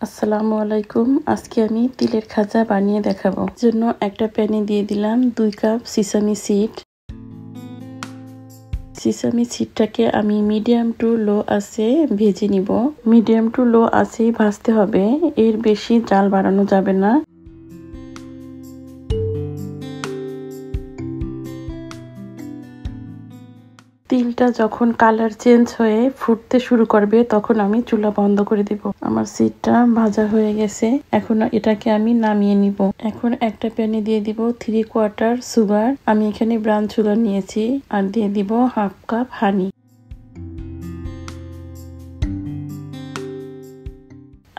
আসসালামু আলাইকুম। আজকে আমি তিলের খাজা বানিয়ে দেখাবো। জন্য একটা প্যানে দিয়ে দিলাম 2 কাপ সিসামি সিড। সিসামি সিডটাকে আমি মিডিয়াম টু লো আঁচে ভেজে নিব। মিডিয়াম টু লো আঁচেই ভাজতে হবে, এর বেশি জাল বাড়ানো যাবে না। তিলটা যখন কালার চেঞ্জ হয়ে ফুটতে শুরু করবে তখন আমি চুলা বন্ধ করে দিব। আমার সিডটা ভাজা হয়ে গেছে, এখন এটাকে আমি নামিয়ে নিব। এখন একটা প্যানে দিয়ে দিব 3/4 সুগার। আমি এখানে ব্রাউন সুগার নিয়েছি। আর দিয়ে দিব 1/2 কাপ হানি।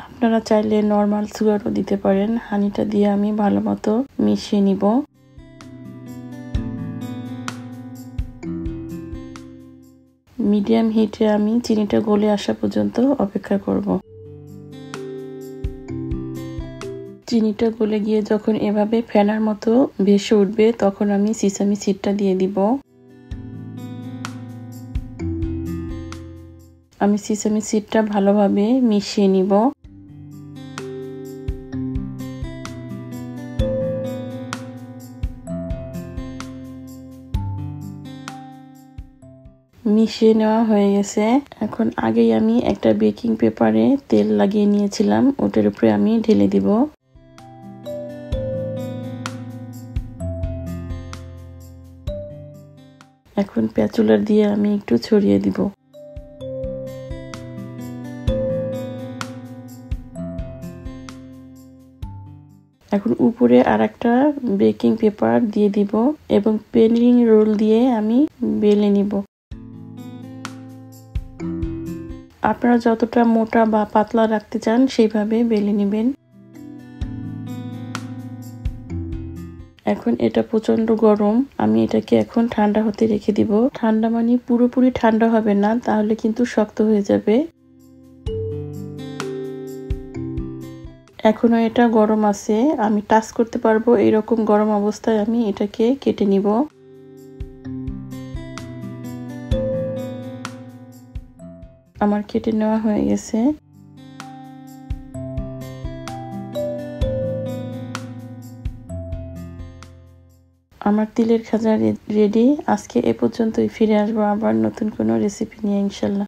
আপনারা চাইলে নর্মাল সুগারও দিতে পারেন। হানিটা দিয়ে আমি ভালো মতো মিশিয়ে নিব। মিডিয়াম হিটে আমি চিনিটা গলে আসা পর্যন্ত অপেক্ষা করব। চিনিটা গলে গিয়ে যখন এভাবে ফেনার মতো ভেসে উঠবে তখন আমি সিসামি সিডটা দিয়ে দিব। আমি সিসামি সিডটা ভালোভাবে মিশিয়ে নিব। মিশিয়ে নেওয়া হয়ে গেছে। এখন আগেই আমি একটা বেকিং পেপারে তেল লাগিয়ে নিয়েছিলাম, ওটার উপরে আমি ঢেলে দিব। এখন প্যাচুলার দিয়ে আমি একটু ছড়িয়ে দিব। এখন উপরে আরেকটা বেকিং পেপার দিয়ে দিব এবং পেনিং রোল দিয়ে আমি বেলে নিব। আপনারা যতটা মোটা বা পাতলা রাখতে চান সেইভাবে বেলে নেবেন। এখন এটা প্রচন্ড গরম, আমি এটাকে এখন ঠান্ডা হতে রেখে দিব। ঠান্ডা মানে পুরোপুরি ঠান্ডা হবে না, তাহলে কিন্তু শক্ত হয়ে যাবে। এখনো এটা গরম আছে, আমি টাচ করতে পারবো এইরকম গরম অবস্থায় আমি এটাকে কেটে নিব। আমার কেটে নেওয়া হয়ে গেছে। আমার তিলের খাজা রেডি। আজকে এ পর্যন্তই। ফিরে আসবো আবার নতুন কোনো রেসিপি নিয়ে ইনশাল্লাহ।